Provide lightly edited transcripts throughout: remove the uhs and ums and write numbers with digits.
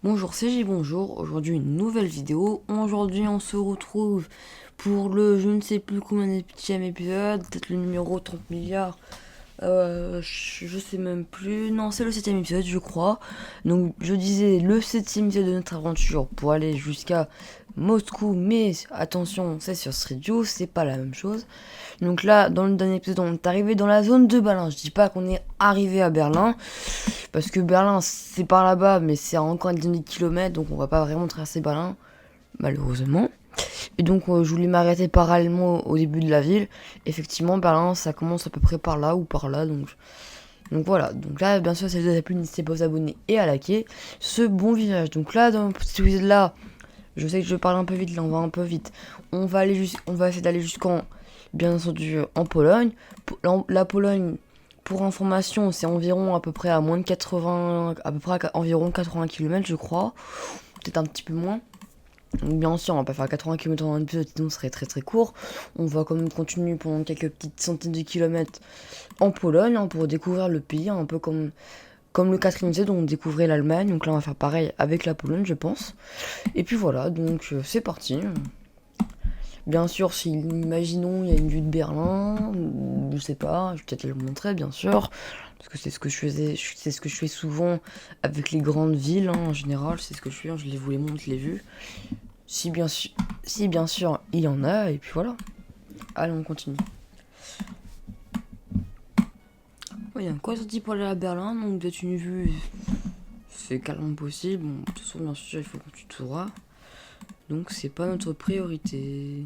Bonjour, c'est J, bonjour. Aujourd'hui, une nouvelle vidéo. Aujourd'hui, on se retrouve pour le je ne sais plus combien d'épième épisode, peut-être le numéro 30 milliards. Je sais même plus. Non, c'est le 7ème épisode, je crois. Donc, je disais le 7ème épisode de notre aventure pour aller jusqu'à Moscou. Mais attention, c'est sur Street View, c'est pas la même chose. Donc là, dans le dernier épisode, on est arrivé dans la zone de Berlin. Je dis pas qu'on est arrivé à Berlin, parce que Berlin, c'est par là-bas, mais c'est encore une dizaine de kilomètres, donc on va pas vraiment traverser Berlin, malheureusement. Et donc, je voulais m'arrêter parallèlement au début de la ville. Effectivement, Berlin, ça commence à peu près par là ou par là, donc voilà. Donc là, bien sûr, si vous avez plu, n'hésitez pas à vous abonner et à liker ce bon village. Donc là, dans cet épisode-là, je sais que je parle un peu vite, là, on va un peu vite. On va essayer d'aller jusqu'en, bien entendu, en Pologne. La Pologne, pour information, c'est environ à peu près à moins de 80, à peu près à environ 80 km, je crois. Peut-être un petit peu moins. Donc bien sûr, on va pas faire 80 km en un épisode, sinon ce serait très très court. On va quand même continuer pendant quelques petites centaines de kilomètres en Pologne, pour découvrir le pays, un peu comme le 4ème épisode où on découvrait l'Allemagne. Donc là, on va faire pareil avec la Pologne, je pense. Et puis voilà, donc c'est parti. Bien sûr, si, imaginons, il y a une vue de Berlin, je sais pas, je vais peut-être le montrer, bien sûr, parce que c'est ce que je faisais, c'est ce que je fais souvent avec les grandes villes, en général, c'est ce que je fais, je vous les montre, les vues, si bien sûr, il y en a, et puis voilà. Allez, on continue. Il y a quoi sorti pour aller à Berlin, donc peut-être une vue, c'est calme possible, bon, de toute façon, bien sûr, il faut qu'on tutoie, donc c'est pas notre priorité.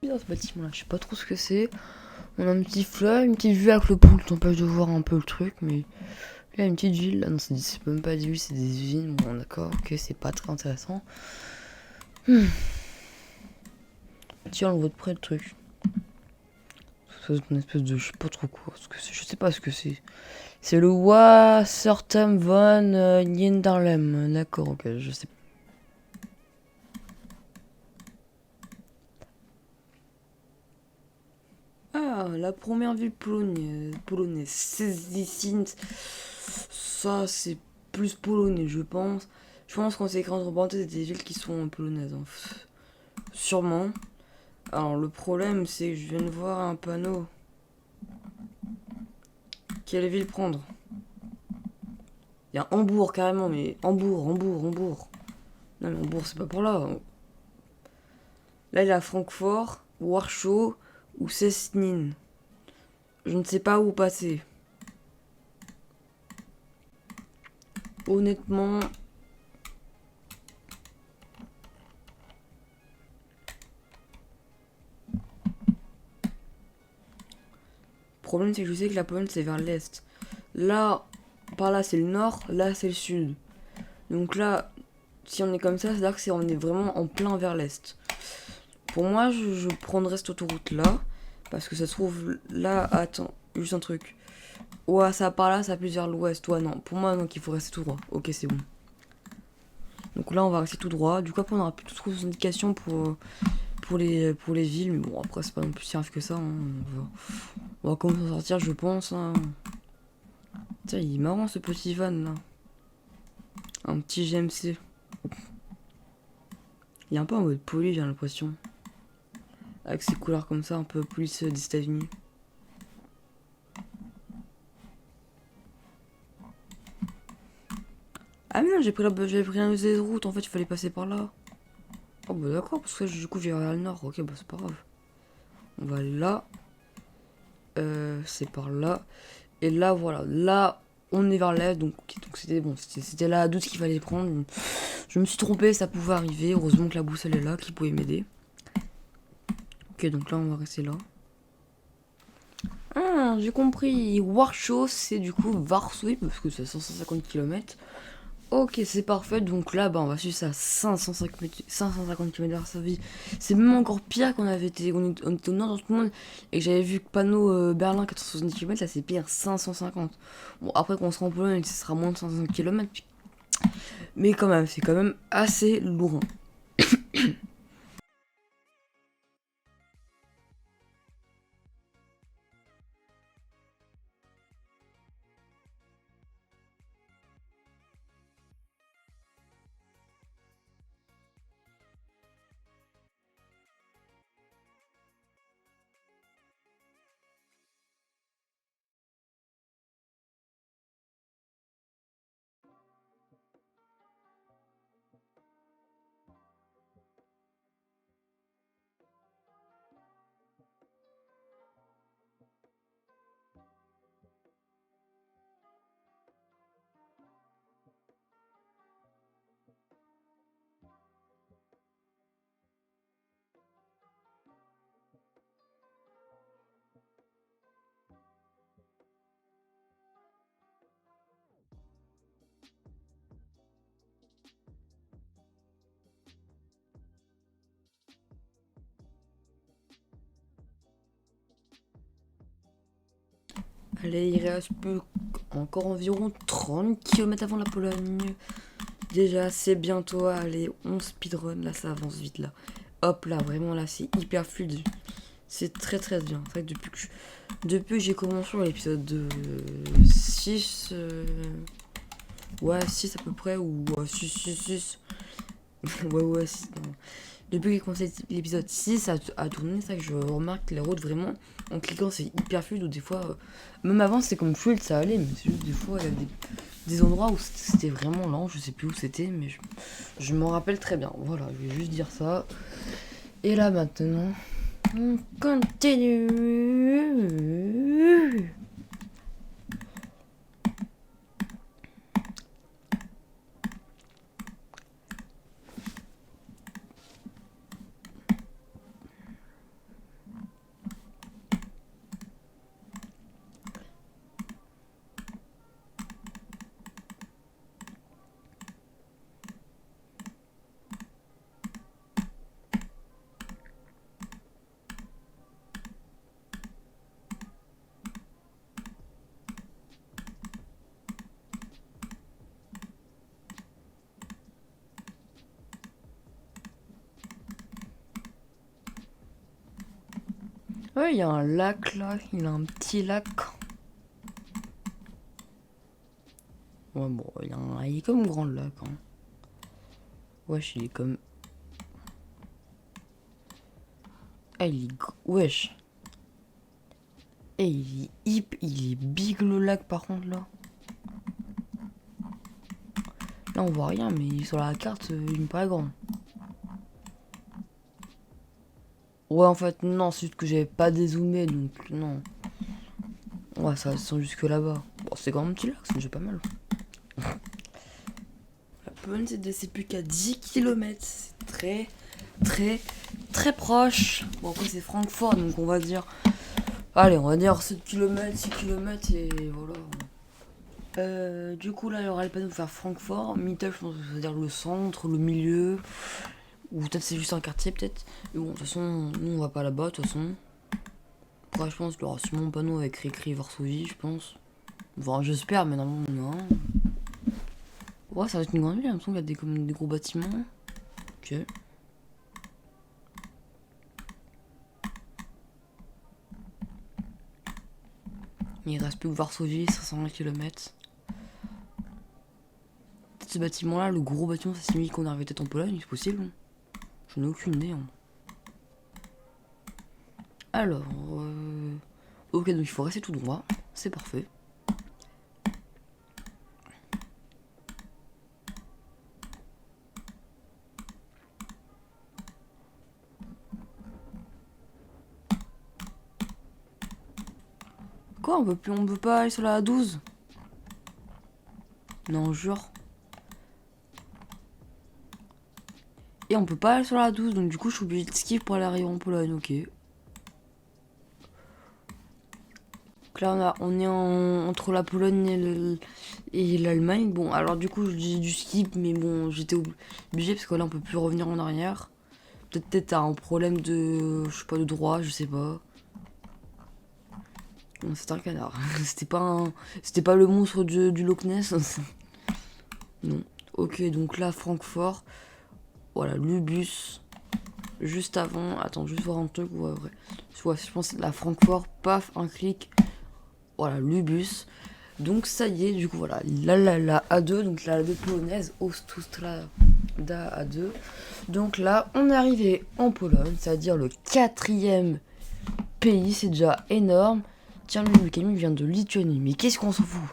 Dans ce bâtiment là, je sais pas trop ce que c'est. On a un petit fleuve, une petite vue avec le pont qui t'empêche de voir un peu le truc, mais il y a une petite ville là, non c'est même pas des villes, c'est des usines, bon d'accord, ok, c'est pas très intéressant. Tiens, on voit de près le truc. C'est une espèce de, je sais pas trop quoi, je sais pas ce que c'est. C'est le Wasserturm von Niendarlem, d'accord, ok, je sais pas. Ah, la première ville polonaise, Szczecin. Ça, c'est plus polonais, je pense. Je pense qu'on s'est écrit entre parenthèses des villes qui sont polonaises. Hein. Sûrement. Alors, le problème, c'est que je viens de voir un panneau. Quelle ville prendre? Il y a Hambourg, carrément, mais Hambourg. Non, mais Hambourg, c'est pas pour là. Là, il y a Francfort, Warsaw ou Szczecin. Je ne sais pas où passer. Honnêtement, le problème, c'est que je sais que la Pologne, c'est vers l'est. Là, par là, c'est le nord, là, c'est le sud. Donc là, si on est comme ça, c'est-à-dire que on est vraiment en plein vers l'est. Pour moi, je prendrais cette autoroute là, parce que ça se trouve là, attends, juste un truc. Ouais, ça par là, ça plus vers l'ouest. Ouais, non, pour moi, donc il faut rester tout droit. Ok, c'est bon. Donc là, on va rester tout droit. Du coup, après, on aura plus trop d'indications pour les villes. Mais bon, après, c'est pas non plus si grave que ça. Hein. On va commencer à sortir, je pense. Hein. Tiens, il est marrant ce petit van là. Un petit GMC. Il est un peu en mode poli, j'ai l'impression. Avec ses couleurs comme ça, un peu police des États-Unis. Ah mais non, j'avais pris un des routes, en fait, il fallait passer par là. Oh bah d'accord, parce que du coup, j'ai vers le nord. Ok, bah c'est pas grave. On va là. C'est par là. Et là, voilà. Là, on est vers l'est. Donc c'était bon. C'était la douce qu'il fallait prendre. Je me suis trompé, ça pouvait arriver. Heureusement que la boussole est là, qui pouvait m'aider. Ok, donc là, on va rester là. Ah, j'ai compris. Warsaw, c'est du coup Varsovie, parce que c'est 150 km. Ok, c'est parfait. Donc là, bah, on va suivre ça à 550 km/h, ça vie. C'est même encore pire qu'on avait été, on était au nord dans tout le monde et que j'avais vu que panneau Berlin 470 km, là c'est pire, 550. Bon, après qu'on sera en Pologne, ce sera moins de 550 km. Mais quand même, c'est quand même assez lourd. Allez, il reste plus encore environ 30 km avant la Pologne. Déjà, c'est bientôt. Allez, on speedrun. Là, ça avance vite là. Hop là, vraiment là, c'est hyper fluide. C'est très très bien. C'est vrai que depuis que j'ai commencé sur l'épisode 6, ouais, 6 à peu près, ou 6, 6, 6. Ouais, 6. Depuis que j'ai commencé l'épisode 6 à tourner, c'est vrai que je remarque que les routes, vraiment, en cliquant, c'est hyper fluide. Ou des fois, même avant, c'était comme fluide, ça allait, mais c'est juste des fois, il y a des endroits où c'était vraiment lent. Je sais plus où c'était, mais je m'en rappelle très bien. Voilà, je vais juste dire ça. Et là, maintenant, on continue. Ouais, il y a un lac là, il a un petit lac. Ouais, bon, il est comme grand le lac. Hein. Wesh, il est comme. Ah, wesh. Et il est big le lac par contre là. Là on voit rien, mais sur la carte, il me paraît grand. Ouais, en fait, non, c'est juste que j'avais pas dézoomé, donc non. Ouais, ça sent jusque là-bas. Bon, c'est quand même un petit lac, c'est déjà pas mal. La Pologne, c'est plus qu'à 10 km. C'est très, très, très proche. Bon, après, c'est Francfort, donc on va dire. Allez, on va dire 7 km, 6 km, et voilà. Du coup, là, il y aura le panneau pour faire Francfort. Mitte, je pense que ça veut dire le centre, le milieu. Ou peut-être c'est juste un quartier, peut-être. Mais bon, de toute façon, nous, on va pas là-bas, de toute façon. Après, je pense qu'il y aura sûrement un panneau avec écrit Varsovie, je pense. Enfin, j'espère, mais normalement, non. Ouais, ça va être une grande ville, j'ai l'impression qu'il y a comme des gros bâtiments. Ok. Il reste plus que Varsovie, 520 km. Peut-être ce bâtiment-là, le gros bâtiment, ça signifie qu'on arrive peut-être en Pologne, c'est possible. Je n'ai aucune idée. Hein. Alors, ok, donc il faut rester tout droit. C'est parfait. Quoi, on peut pas aller sur la 12? Non, jure. Et on peut pas aller sur la 12, donc du coup je suis obligé de skip pour aller arriver en Pologne, ok. Donc là, on est entre la Pologne et l'Allemagne. Bon, alors du coup, j'ai du skip, mais bon, j'étais obligé parce que là, on peut plus revenir en arrière. Peut-être t'as un problème de, je sais pas, de droit, je sais pas. Non, c'était un canard. C'était pas le monstre du Loch Ness. Non. Ok, donc là, Francfort. Voilà, le bus. Juste avant. Attends, juste voir un truc. Ouais, vrai. Ouais, je pense que la Francfort, paf, un clic. Voilà, le bus. Donc ça y est, du coup, voilà. La A2, donc la A2 polonaise, Ostustrada A2. Donc là, on est arrivé en Pologne, c'est-à-dire le 4e pays, c'est déjà énorme. Tiens, le camion vient de Lituanie, mais qu'est-ce qu'on s'en fout.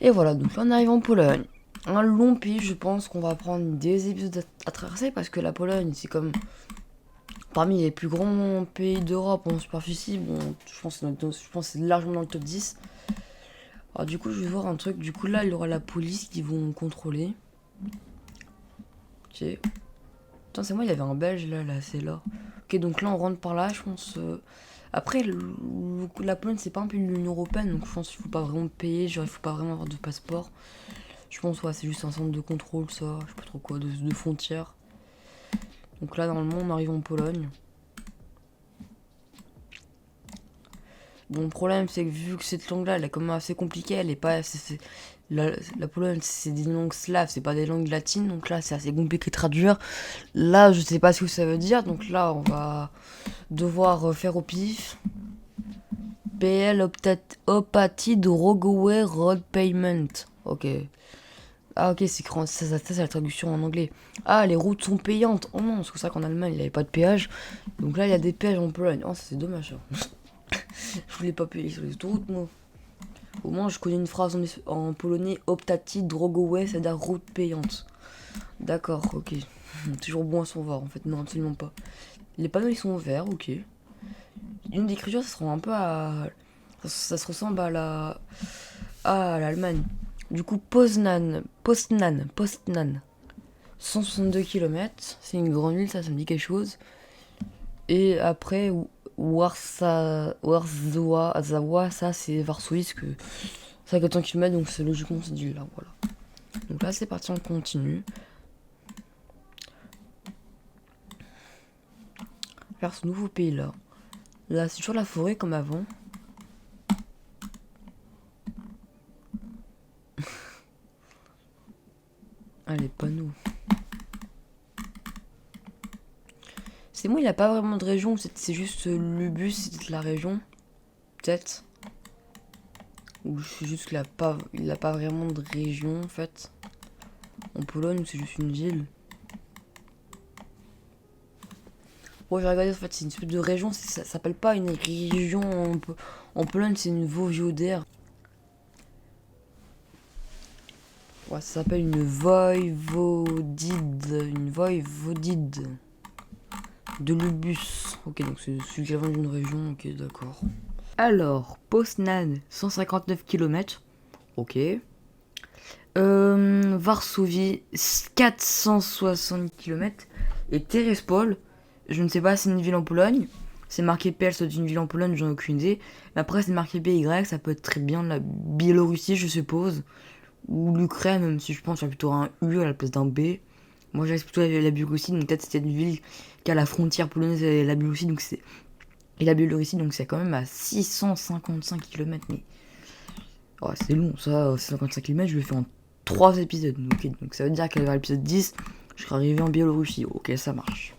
Et voilà, donc là on arrive en Pologne. Un long pays, je pense qu'on va prendre des épisodes à traverser parce que la Pologne, c'est comme parmi les plus grands pays d'Europe en superficie. Bon, je pense que c'est largement dans le top 10. Alors du coup, je vais voir un truc. Du coup, là, il y aura la police qui vont contrôler. Ok. Putain, c'est moi, il y avait un Belge là, c'est là. Ok, donc là, on rentre par là, je pense. Après, la Pologne, c'est pas un pays de l'Union Européenne, donc je pense qu'il faut pas vraiment payer, genre il faut pas vraiment avoir de passeport. Je pense, ouais, c'est juste un centre de contrôle, ça, je sais pas trop quoi, de frontières. Donc là, normalement, on arrive en Pologne. Bon, le problème, c'est que vu que cette langue-là, elle est quand même assez compliquée, elle est pas. La Pologne, c'est des langues slaves, c'est pas des langues latines, donc là, c'est assez compliqué de traduire. Là, je sais pas ce que ça veut dire, donc là, on va devoir faire au pif. PL Opati de Rogowe Road Payment. Ok. Ah, ok, c'est la traduction en anglais. Ah, les routes sont payantes. Oh non, parce que c'est vrai qu'en Allemagne, il n'y avait pas de péage. Donc là, il y a des péages en Pologne. Oh, c'est dommage. Je voulais pas payer sur les autoroutes, moi. Au moins, je connais une phrase en polonais. Optati Drogowe, c'est-à-dire route payante. D'accord, ok. Toujours bon à son voir, en fait. Non, absolument pas. Les panneaux, ils sont verts, ok. Une d'écriture, ça se ressemble un peu à. Ça se ressemble à la. À l'Allemagne. Du coup, Poznan. 162 km. C'est une grande ville, ça me dit quelque chose. Et après, Warzawa, ça c'est Varsovie, parce que c'est à 400 km, donc c'est logiquement cette ville-là, voilà. Donc là, c'est parti, on continue. Vers ce nouveau pays-là. Là, c'est toujours la forêt comme avant. Ah, les panneaux. C'est moi, il a pas vraiment de région, c'est juste le bus, c'est la région. Peut-être. Ou c'est juste qu'il a pas vraiment de région, en fait. En Pologne, c'est juste une ville. Ouais, j'ai regardé, en fait, c'est une espèce de région, ça s'appelle pas une région en Pologne, c'est une voivodère. Ouais, ça s'appelle une voïvodide de Lubus. Ok, donc c'est celui qui vient d'une région, ok, d'accord. Alors, Poznan, 159 km, ok. Varsovie, 460 km. Et Terespol, je ne sais pas si c'est une ville en Pologne. C'est marqué PL, c'est une ville en Pologne, j'en ai aucune idée. Mais après, c'est marqué BY, ça peut être très bien la Biélorussie, je suppose. Ou l'Ukraine, même si je pense qu'il y a plutôt un U à la place d'un B. Moi, j'avais plutôt la Biélorussie, donc peut-être c'était une ville qui a la frontière polonaise et la Biélorussie, donc c'est. Et la Biélorussie, donc c'est quand même à 655 km. Mais. Oh, c'est long, ça, 655 km, je le fais en 3 épisodes. Okay, donc ça veut dire qu'à l'épisode 10, je serai arrivé en Biélorussie. Ok, ça marche.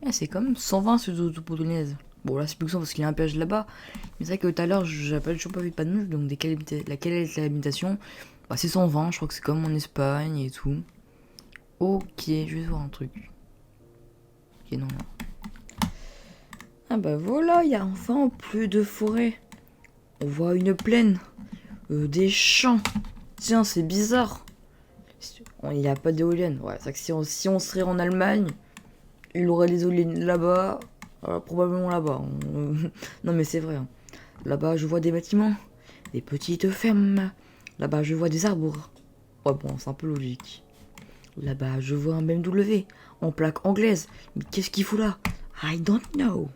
Eh, c'est quand même 120 sur auto-polonaise. Bon, là, c'est plus que ça parce qu'il y a un péage là-bas. Mais c'est vrai que tout à l'heure, j'appelle toujours pas vu de panneau. Donc, laquelle est la limitation? Bah, c'est 120, je crois que c'est comme en Espagne et tout. Ok, je vais voir un truc. Ok, non, non. Ah bah voilà, il y a enfin plus de forêt. On voit une plaine. Des champs. Tiens, c'est bizarre. Il n'y a pas d'éoliennes. Ouais, c'est que si on serait en Allemagne, il aurait les éoliennes là-bas. Probablement là-bas. Non, mais c'est vrai. Hein. Là-bas, je vois des bâtiments. Des petites fermes. Là-bas, je vois des arbres. Ouais, bon, c'est un peu logique. Là-bas, je vois un BMW en plaque anglaise. Mais qu'est-ce qu'il fout là? I don't know.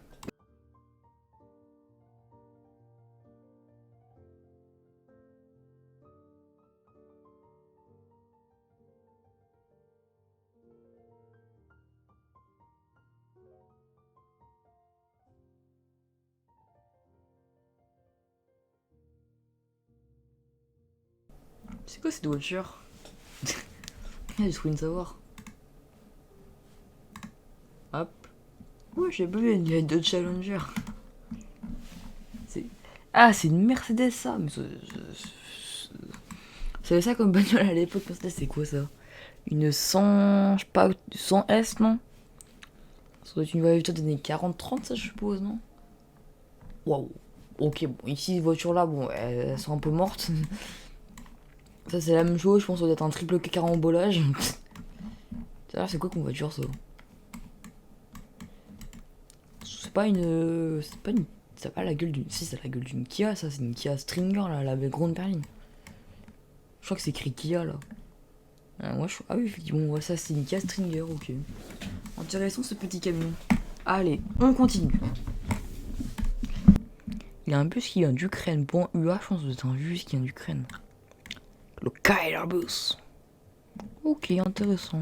C'est quoi cette voiture? J'ai trouvé une savoir. Hop. Ouais, j'ai pas vu, il y a deux Challenger. Ah, c'est une Mercedes ça. Mais c'est ça comme bagnole à l'époque. C'est quoi ça? Une 100. Je sais pas. 100 S, non? Ça doit être une voiture des années 40-30, ça, je suppose, non? Waouh. Ok, bon, ici, ces voitures-là, bon, elles sont un peu mortes. Ça, c'est la même chose, je pense que ça doit être un triple carambolage. C'est quoi comme voiture, ça? C'est pas une. C'est pas une. C'est pas la gueule d'une. Si, c'est la gueule d'une Kia, ça, c'est une Kia Stringer, là, la grande berline. Je crois que c'est écrit Kia, là. Ah oui, effectivement, ouais, ça, c'est une Kia Stringer, ok. Intéressant, ce petit camion. Allez, on continue. Il y a un bus qui vient d'Ukraine. Bon, UA, je pense que c'est un bus qui vient d'Ukraine. Le Kyler Bus. Ok, intéressant.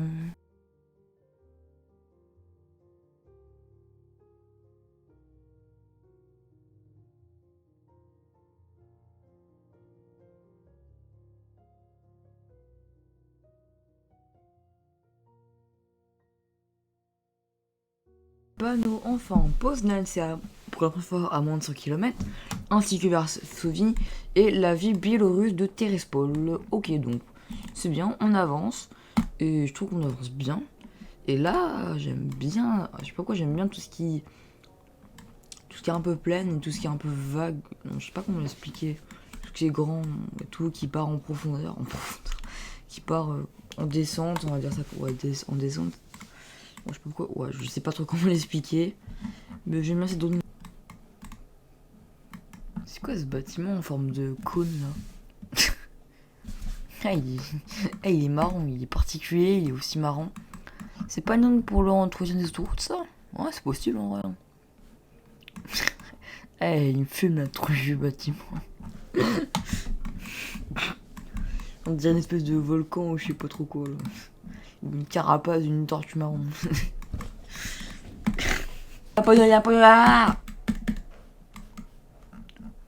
Panneau enfant, Poznań, c'est pour la première fois à moins de 100 km, ainsi que Varsovie et la ville biélorusse de Terespol. Ok, donc c'est bien, on avance, et je trouve qu'on avance bien. Et là, j'aime bien, je sais pas pourquoi, j'aime bien tout ce qui est un peu plein et tout ce qui est un peu vague. Non, je sais pas comment l'expliquer. Tout ce qui est grand, tout qui part en profondeur, qui part en descente, on va dire ça, ouais, en descente. Ouais, je sais pas pourquoi, ouais, je sais pas trop comment l'expliquer, mais j'aime bien cette zone. C'est quoi ce bâtiment en forme de cône là? Il est marrant, il est particulier, il est aussi marrant. C'est pas une zone pour l'entretien des autoroutes ça? Ouais, c'est possible en vrai. Il me fume la trop vieux bâtiment. On dirait une espèce de volcan ou je sais pas trop quoi là. Une carapace d'une tortue marron.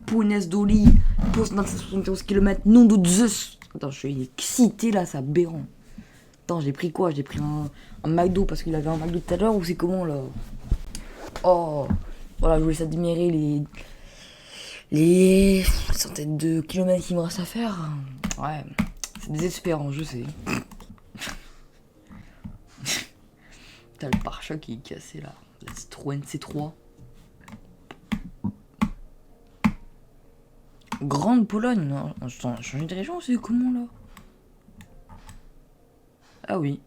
Punaise d'Oli, pose 971 km, nom de Zeus. Attends, je suis excité là, ça aberrant. Attends, j'ai pris quoi? J'ai pris un McDo parce qu'il avait un McDo tout à l'heure ou c'est comment là? Oh, voilà, je voulais s'admirer les centaines de kilomètres qu'il me reste à faire. Ouais, c'est désespérant, je sais. T'as le pare-choc qui est cassé là, la Citroën C3. Grande Pologne, non? Changer de région, c'est comment là? Ah oui.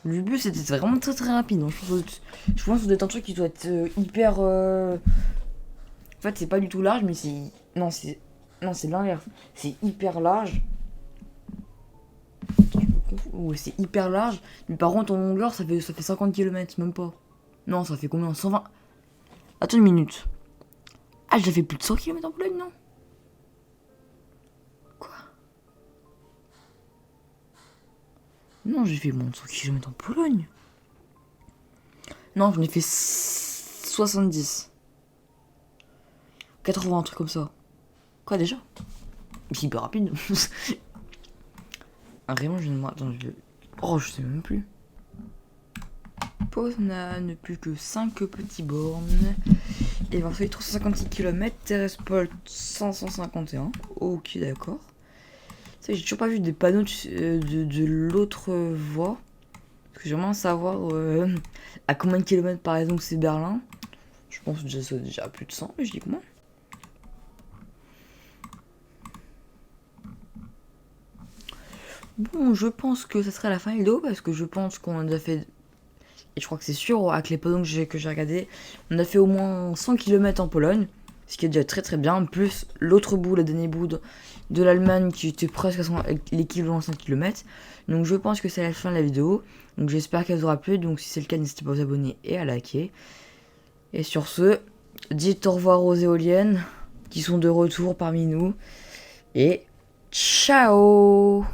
Le but c'était vraiment très très rapide. Donc, je pense que ça doit être un truc qui doit être hyper. En fait, c'est pas du tout large, mais c'est. Non, c'est l'inverse. C'est hyper large. Attends, je me confonds. Ouais, c'est hyper large. Mais par contre, en longueur, ça fait 50 km, même pas. Non, ça fait combien? 120. Attends une minute. Ah, j'ai fait plus de 100 km en Pologne, non? Non, j'ai fait moins de 100 km en Pologne. Non, j'en ai fait 70. 80, un truc comme ça. Quoi déjà? C'est hyper rapide. Vraiment, je ne attends, oh, je sais même plus. Poznan, plus que 5 petits bornes. Et Varsovie 356 km. Terespol 551. Ok, d'accord. Ça, j'ai toujours pas vu des panneaux de l'autre voie. Parce que j'aimerais savoir à combien de kilomètres par exemple c'est Berlin. Je pense que c'est déjà plus de 100, mais je dis comment? Bon, je pense que ça serait la fin de la vidéo parce que je pense qu'on a fait, et je crois que c'est sûr, avec les podons que j'ai regardé, on a fait au moins 100 km en Pologne, ce qui est déjà très très bien, plus l'autre bout, le dernier bout de l'Allemagne qui était presque à l'équivalent de 100 km. Donc je pense que c'est la fin de la vidéo, donc j'espère qu'elle vous aura plu, donc si c'est le cas, n'hésitez pas à vous abonner et à liker. Et sur ce, dites au revoir aux éoliennes qui sont de retour parmi nous, et ciao!